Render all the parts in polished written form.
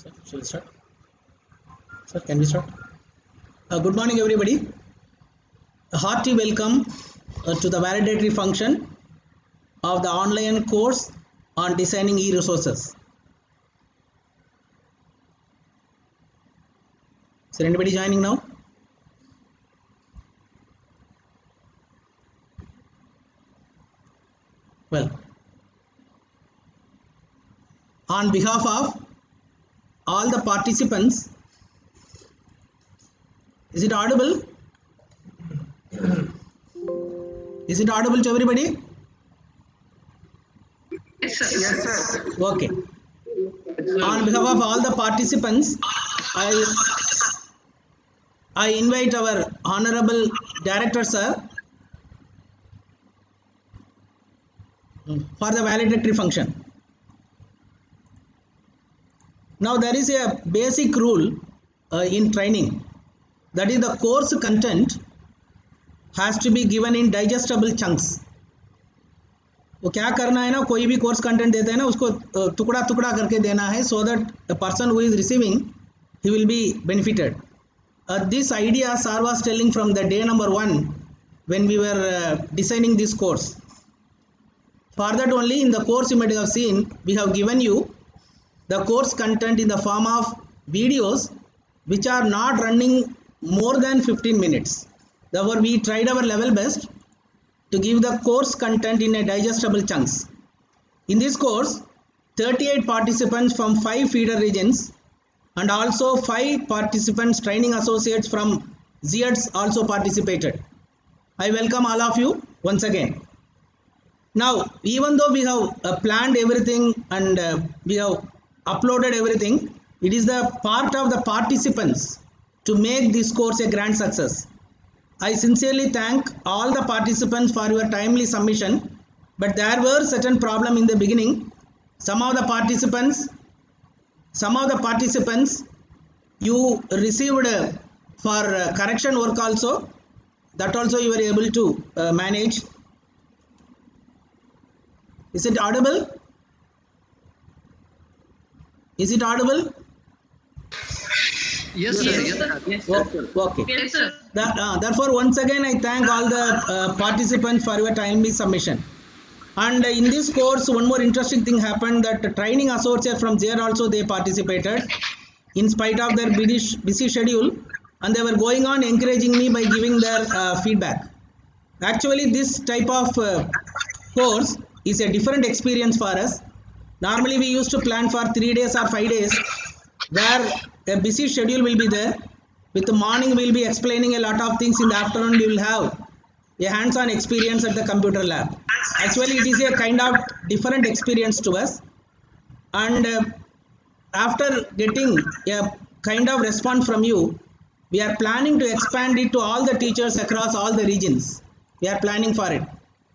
Shall we start? Sir, can we start? Good morning, everybody. A hearty welcome to the validatory function of the online course on designing e-resources. Is there anybody joining now? Well, on behalf of all the participants, is it audible? Is it audible to everybody? Yes, sir. Yes, sir. Okay. On behalf of all the participants, I invite our Honorable Director, sir, for the validatory function. Now there is a basic rule in training, that is the course content has to be given in digestible chunks. वो क्या करना है ना, कोई भी course content देते हैं ना उसको टुकड़ा टुकड़ा करके देना है, so that a person who is receiving, he will be benefited. This idea sir was telling from the day number 1 when we were designing this course. For that only, in the course you might have seen, we have given you the course content in the form of videos which are not running more than 15 minutes. Therefore, we tried our level best to give the course content in a digestible chunks. In this course, 38 participants from 5 feeder regions and also 5 participants training associates from ZEEDS also participated. I welcome all of you once again. Now, even though we have planned everything and we have uploaded everything, it is the part of the participants to make this course a grand success. I sincerely thank all the participants for your timely submission, but there were certain problems in the beginning. Some of the participants you received for correction work also, that also you were able to manage. Is it audible? Is it audible? Yes, sir. Yes, sir. Yes, Okay. Yes, sir. Therefore, once again, I thank all the participants for your timely submission. And in this course, one more interesting thing happened, that the training associates from there also they participated in spite of their busy schedule, and they were going on encouraging me by giving their feedback. Actually, this type of course is a different experience for us. Normally, we used to plan for 3 days or 5 days, where a busy schedule will be there. With the morning, we will be explaining a lot of things. In the afternoon, we will have a hands-on experience at the computer lab. Actually, it is a kind of different experience to us. And after getting a kind of response from you, we are planning to expand it to all the teachers across all the regions. We are planning for it.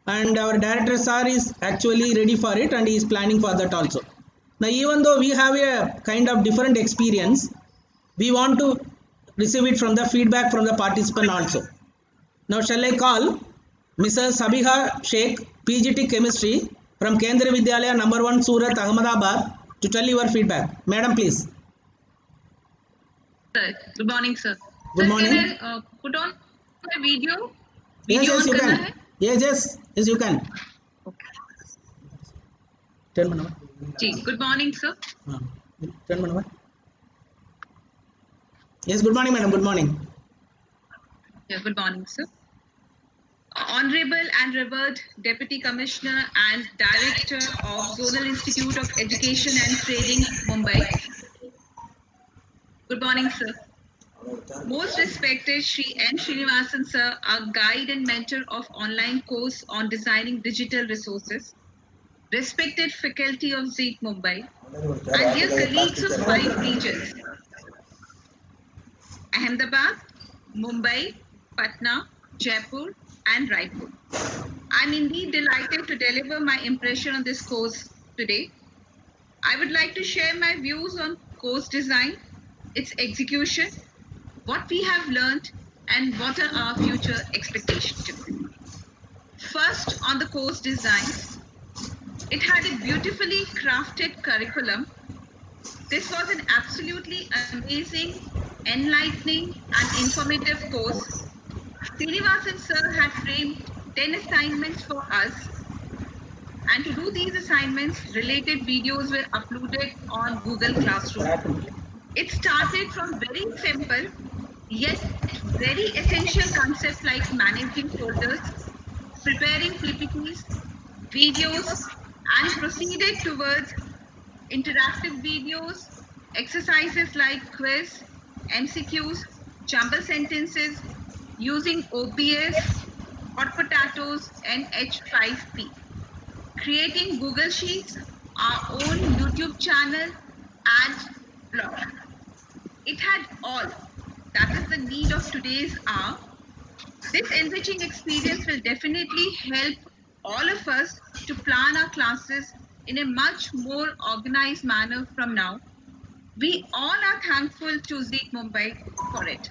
And our director sir is actually ready for it, and he is planning for that also. Now, even though we have a kind of different experience, we want to receive it from the feedback from the participant also. Now, shall I call Mrs. Sabiha Sheikh, PGT Chemistry from Kendriya Vidyalaya number 1 Surat, Ahmedabad, to tell your feedback. Madam, please. Sir. Good morning, sir. Good morning. Can I put on my video? Yes, Video yes, on you करना can. है? Yes, you can. Okay. 10 minutes. जी, good morning, sir. 10 minutes. Yes, good morning, madam. Good morning. Yeah, good morning, sir. Honorable and revered Deputy Commissioner and Director of Zonal Institute of Education and Training, Mumbai. Good morning, sir. Most respected Shri N. Srinivasan, sir, our guide and mentor of online course on designing digital resources. Respected faculty of ZEED Mumbai, and dear colleagues of 5 regions, Ahmedabad, Mumbai, Patna, Jaipur, and Raipur. I'm indeed delighted to deliver my impression on this course today. I would like to share my views on course design, its execution, what we have learned, and what are our future expectations. First, on the course design, it had a beautifully crafted curriculum This was an absolutely amazing, enlightening, and informative course. Srinivasan sir had framed 10 assignments for us, and to do these assignments, related videos were uploaded on Google Classroom. It started from very simple yet very essential concepts like managing folders, preparing PPTs, videos, and proceeded towards interactive videos, exercises like quiz, MCQs, jumble sentences, using OPS, hot potatoes, and H5P, creating Google Sheets, our own YouTube channel, and blog. It had all. That is the need of today's hour. This enriching experience will definitely help all of us to plan our classes in a much more organized manner from now. We all are thankful to Zeek Mumbai for it.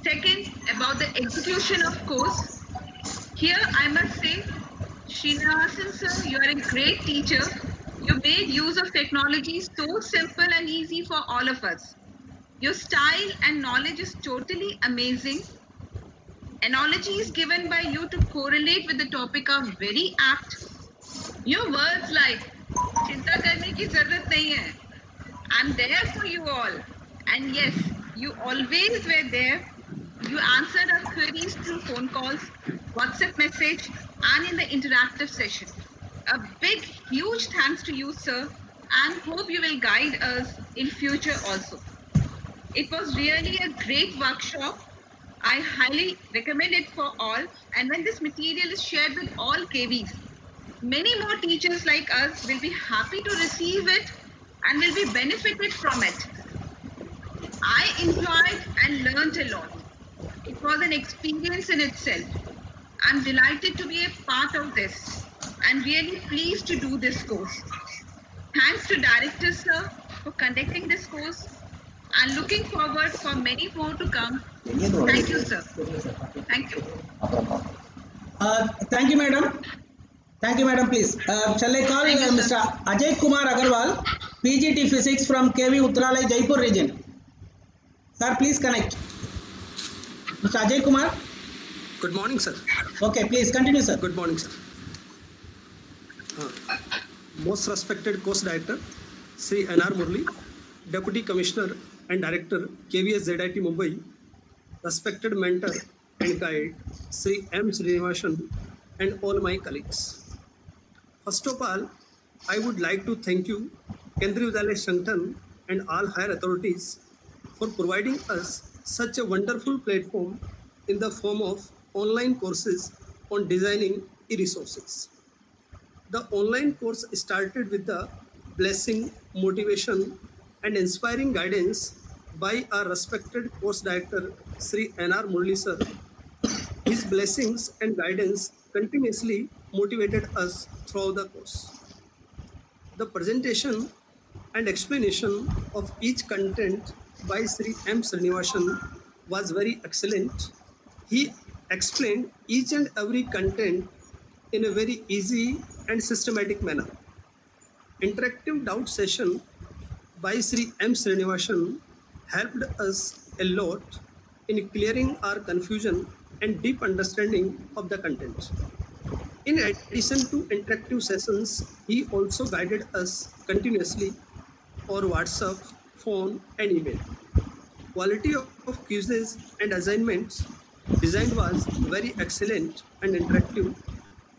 Second, about the execution of course, here I must say, Srinivasan sir, you are a great teacher. You made use of technology so simple and easy for all of us. Your style and knowledge is totally amazing. Analogies given by you to correlate with the topic are very apt. Your words like "Chinta karne ki zarurat nahi hai. I'm there for you all." And yes, you always were there. You answered our queries through phone calls, WhatsApp message, and in the interactive session. A big, huge thanks to you, sir, and hope you will guide us in future also. It was really a great workshop. I highly recommend it for all. And when this material is shared with all KVs, many more teachers like us will be happy to receive it and will be benefited from it. I enjoyed and learned a lot. It was an experience in itself. I'm delighted to be a part of this and really pleased to do this course. Thanks to Director Sir for conducting this course and looking forward for many more to come. Thank you, sir. Thank you. Thank you, madam. Thank you, madam. Please, shall I call Thank you, sir. Mr. Ajay Kumar Agarwal, PGT Physics from KV Uttaralai, Jaipur region. Sir, please connect. Mr. Ajay Kumar. Good morning, sir. Okay, please continue, sir. Good morning, sir. Most respected course director, Sri N.R. Murli, Deputy Commissioner and Director, KVS ZIT Mumbai, respected mentor and guide, Sri M. Srinivasan, and all my colleagues. First of all, I would like to thank you, Kendriya Vidyalaya Sanktan, and all higher authorities for providing us such a wonderful platform in the form of online courses on designing e-resources. The online course started with the blessing, motivation, and inspiring guidance by our respected course director, Sri N.R. Murli sir. His blessings and guidance continuously motivated us throughout the course. The presentation and explanation of each content by Sri M. Srinivasan was very excellent. He explained each and every content in a very easy and systematic manner. Interactive doubt session by Sri M. Srinivasan helped us a lot in clearing our confusion and deep understanding of the content. In addition to interactive sessions, he also guided us continuously over WhatsApp, phone, and email. Quality of quizzes and assignments design was very excellent and interactive.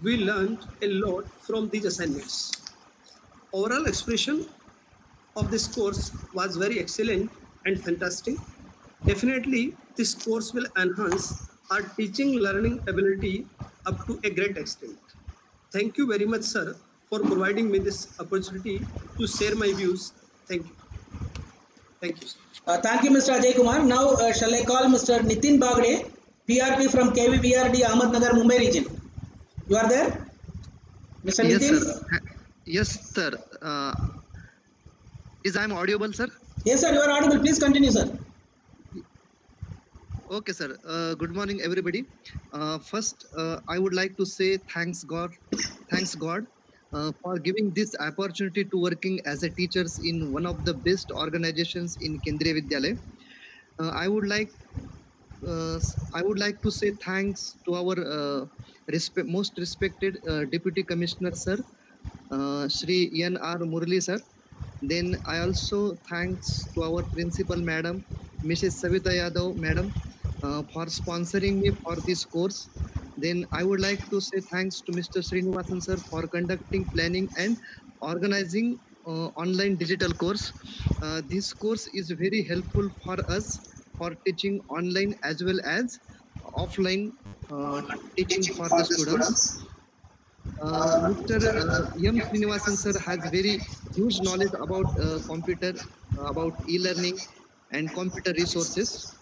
We learned a lot from these assignments. Overall expression of this course was very excellent and fantastic. Definitely, this course will enhance our teaching learning ability up to a great extent. Thank you very much, sir, for providing me this opportunity to share my views. Thank you. Thank you, sir. Thank you, Mr. Ajay Kumar. Now, shall I call Mr. Nitin Bagde, PRP from KVBRD, Ahmednagar, Mumbai region. You are there? Mr. Yes, Nitin? sir. Yes, sir. Is I am audible, sir? Yes, sir, you are audible. Please continue, sir. Okay, sir. Good morning, everybody. First, I would like to say thanks God for giving this opportunity to working as a teachers in one of the best organizations in Kendriya Vidyalaya. I would like to say thanks to our most respected Deputy Commissioner Sir, Shri N.R. Murli Sir. Then I also thanks to our Principal Madam, Mrs. Savita Yadav Madam, for sponsoring me for this course. Then I would like to say thanks to Mr. Srinivasan Sir for conducting, planning and organizing online digital course. This course is very helpful for us for teaching online as well as offline teaching for the students. Mr. M. Srinivasan sir has very huge knowledge about computer, about e-learning and computer resources.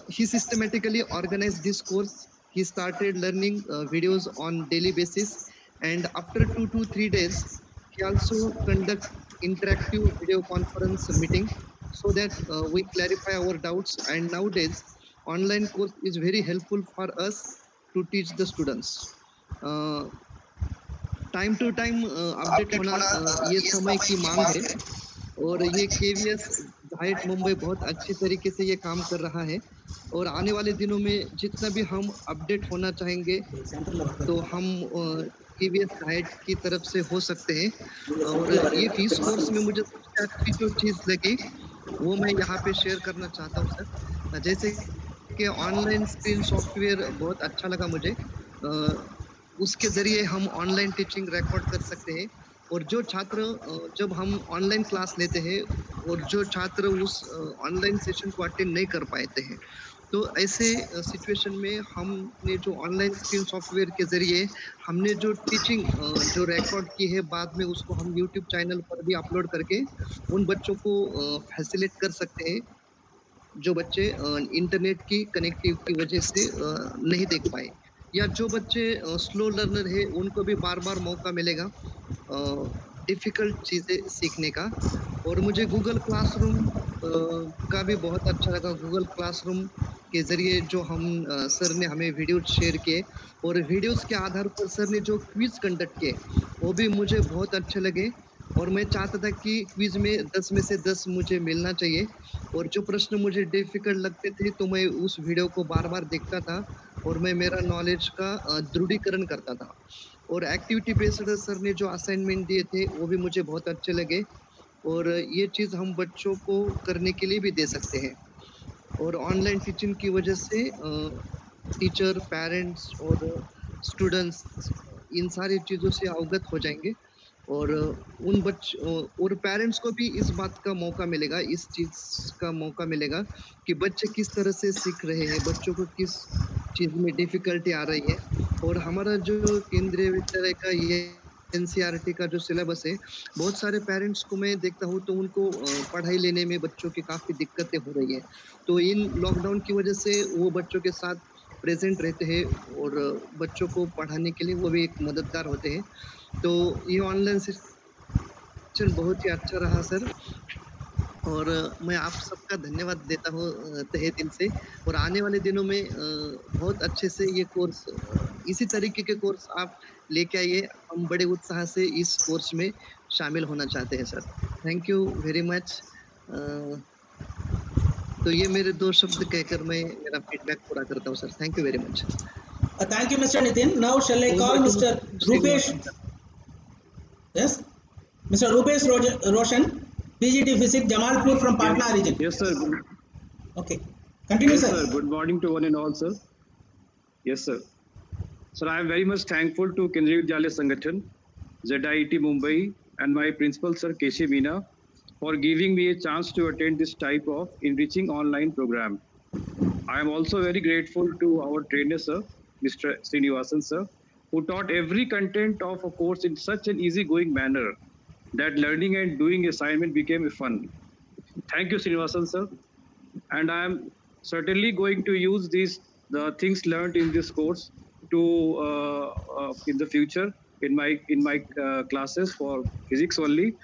He systematically organized this course. He started learning videos on daily basis, and after 2 to 3 days, he also conduct interactive video conference meeting so that we clarify our doubts. And nowadays, online course is very helpful for us to teach the students. Time to time update होना ये समय की मांग है और ये KVS height Mumbai बहुत अच्छी तरीके से ये काम कर रहा है और आने वाले दिनों में जितना भी हम अपडेट होना चाहेंगे तो हम केवीएस हाइट की तरफ से हो सकते हैं और ये इस कोर्स में मुझे सबसे अच्छी जो चीज़ लगी वो मैं यहाँ पे शेयर करना चाहता हूँ सर। जैसे कि ऑनलाइन स्क्रीन सॉफ्टवेयर बहुत अच्छा लगा मुझे। उसके ज़रिए हम ऑनलाइन टीचिंग रिकॉर्ड कर सकते हैं और जो छात्र जब हम ऑनलाइन क्लास लेते हैं और जो छात्र उस ऑनलाइन सेशन को अटेंड नहीं कर पाते हैं तो ऐसे सिचुएशन में हमने जो ऑनलाइन स्क्रीन सॉफ्टवेयर के ज़रिए हमने जो टीचिंग जो रिकॉर्ड की है बाद में उसको हम यूट्यूब चैनल पर भी अपलोड करके उन बच्चों को फैसिलिटेट कर सकते हैं जो बच्चे इंटरनेट की कनेक्टिविटी की वजह से नहीं देख पाए या जो बच्चे स्लो लर्नर है उनको भी बार बार मौका मिलेगा डिफ़िकल्ट चीज़ें सीखने का। और मुझे गूगल क्लासरूम का भी बहुत अच्छा लगा। गूगल क्लासरूम के ज़रिए जो हम सर ने हमें वीडियो शेयर किए और वीडियोस के आधार पर सर ने जो क्विज़ कंडक्ट किए वो भी मुझे बहुत अच्छे लगे और मैं चाहता था कि क्विज़ में 10 में से 10 मुझे मिलना चाहिए और जो प्रश्न मुझे डिफ़िकल्ट लगते थे तो मैं उस वीडियो को बार बार देखता था और मैं मेरा नॉलेज का दृढ़ीकरण करता था। और एक्टिविटी बेस्ड सर ने जो असाइनमेंट दिए थे वो भी मुझे बहुत अच्छे लगे और ये चीज़ हम बच्चों को करने के लिए भी दे सकते हैं। और ऑनलाइन टीचिंग की वजह से टीचर, पेरेंट्स और स्टूडेंट्स इन सारी चीज़ों से अवगत हो जाएंगे और उन और पेरेंट्स को भी इस बात का मौका मिलेगा, इस चीज़ का मौका मिलेगा कि बच्चे किस तरह से सीख रहे हैं, बच्चों को किस चीज़ में डिफ़िकल्टी आ रही है। और हमारा जो केंद्रीय विद्यालय का ये एनसीईआरटी का जो सिलेबस है, बहुत सारे पेरेंट्स को मैं देखता हूँ तो उनको पढ़ाई लेने में बच्चों की काफ़ी दिक्कतें हो रही है। तो इन लॉकडाउन की वजह से वो बच्चों के साथ प्रेजेंट रहते हैं और बच्चों को पढ़ाने के लिए वो भी एक मददगार होते हैं। तो ये ऑनलाइन सेशन बहुत ही अच्छा रहा सर और मैं आप सबका धन्यवाद देता हूँ तहे दिल से और आने वाले दिनों में बहुत अच्छे से ये कोर्स इसी तरीके के कोर्स आप लेके आइए। हम बड़े उत्साह से इस कोर्स में शामिल होना चाहते हैं sir. Thank you very much. तो ये मेरे 2 शब्द कहकर मैं मेरा फीडबैक पूरा करता हूँ sir. Thank you very much. Thank you, Mr. Nitin. Now shall I call Mr. Rupesh? Yes, Mr. Rupesh Roshan, PGT Physics, Jamalpur from Patna region. Yes, sir. Okay, continue, Yes, sir. sir. Good morning to one and all, sir. Yes, sir. Sir, I am very much thankful to Kendriya Vidyalaya Sangathan, ZIT Mumbai, and my principal, Sir Keshi Meena, for giving me a chance to attend this type of enriching online program. I am also very grateful to our trainer, sir, Mr. Srinivasan, sir, who taught every content of a course in such an easygoing manner that learning and doing assignment became a fun. Thank you, Srinivasan, sir. And I am certainly going to use the things learned in this course to in the future in my classes for physics only.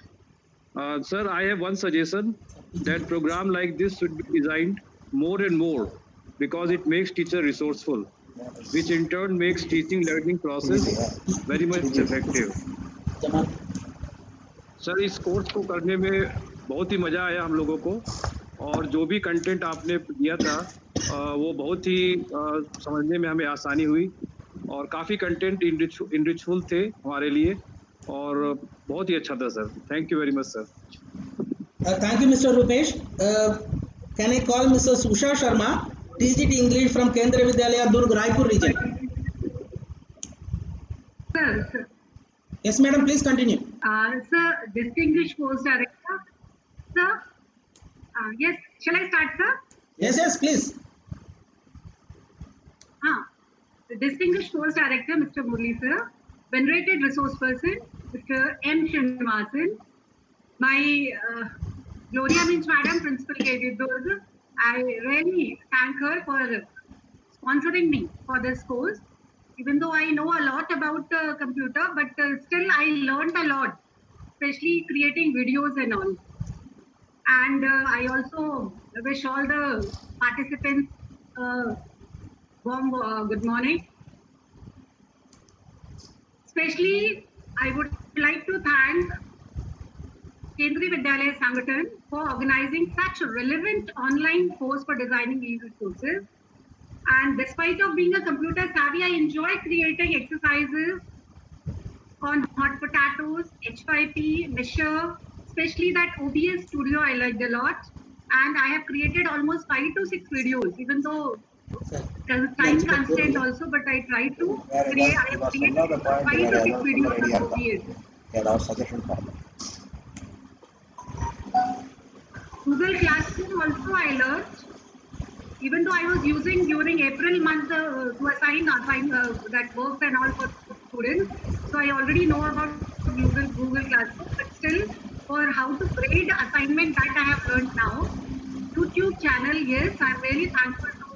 Sir, I have one suggestion that program like this should be designed more and more because it makes teacher resourceful, which in turn makes teaching learning process very much effective. Sir इस course को करने में बहुत ही मज़ा आया हम लोगों को, और जो भी कंटेंट आपने दिया था वो बहुत ही समझने में हमें आसानी हुई, और काफ़ी कंटेंट इनरिचफुल थे हमारे लिए, और बहुत ही अच्छा था sir. Thank you very much sir. Thank you, Mr. Rupesh. Can I call Mrs. Usha Sharma, TGT English from Kendriya Vidyalaya, Durg, Raipur region? Sir. Yes, madam, please continue. Sir, distinguished course director. Sir, yes, shall I start, sir? Yes, please. The distinguished course director, Mr. Murli, sir. Venerated resource person, Mr. M. Srinivasan. My Gloria Minch Madam, Principal KV Durg. I really thank her for sponsoring me for this course. Even though I know a lot about computer, but still I learned a lot, especially creating videos and all. And I also wish all the participants warm good morning. Especially, I would like to thank Kendriya Vidyalaya Sangathan for organizing such a relevant online course for designing e-resources. And despite of being a computer savvy, I enjoy creating exercises on hot potatoes, H5P, Measure, especially that OBS studio I liked a lot. And I have created almost 5 to 6 videos, even though there's a time constraint also, but I try to create, I have created 5 to 6 videos on OBS. Google Classroom also I learned, even though I was using during April month to assign that work and all for students. So I already know about Google Classroom, but still for how to grade assignment that I have learned now. YouTube channel, yes, I'm really thankful to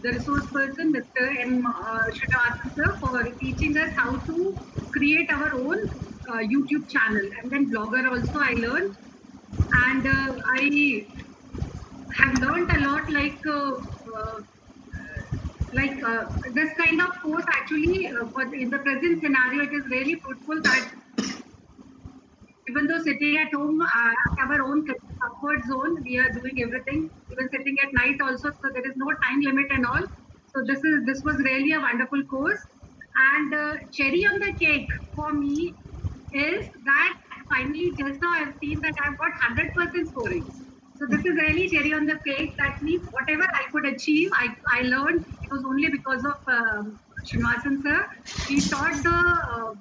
the resource person, Mr. M. Srinivasan sir, for teaching us how to create our own YouTube channel. And then blogger also I learned. And I have learned a lot, this kind of course actually in the present scenario, it is really fruitful that even though sitting at home at our own comfort zone, we are doing everything, even sitting at night also, so there is no time limit and all. So this was really a wonderful course. And cherry on the cake for me is that finally just now I've seen that I've got 100% scoring. So this is really cherry on the cake. That means whatever I could achieve, I learned. It was only because of Srinivasan sir. He taught the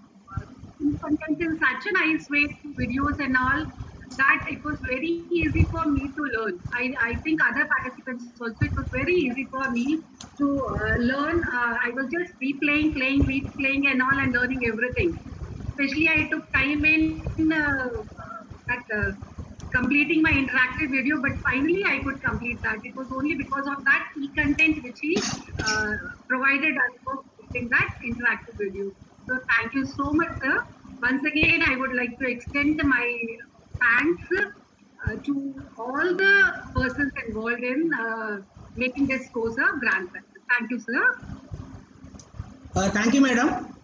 content in such a nice way, videos and all, that it was very easy for me to learn. I think other participants also, it was very easy for me to learn. I was just replaying and all, and learning everything. Especially I took time in completing my interactive video, but finally I could complete that. It was only because of that e-content which he provided us for completing that interactive video. So thank you so much, sir. Once again, I would like to extend my thanks to all the persons involved in making this course a grand success. Thank you, sir. Thank you, madam.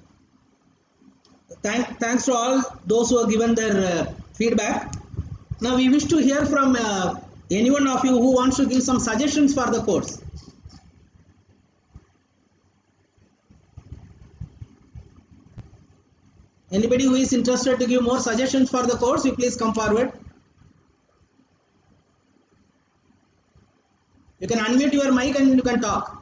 Thanks to all those who have given their feedback. Now we wish to hear from any one of you who wants to give some suggestions for the course. Anybody who is interested to give more suggestions for the course, you please come forward. You can unmute your mic and you can talk.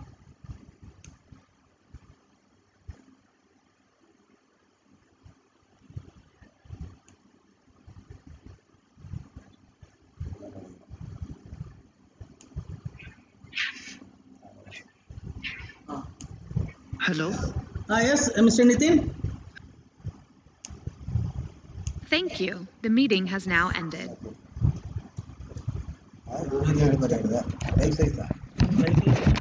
Hello. Yes, Mr. Nitin. Thank you. The meeting has now ended. Thank you.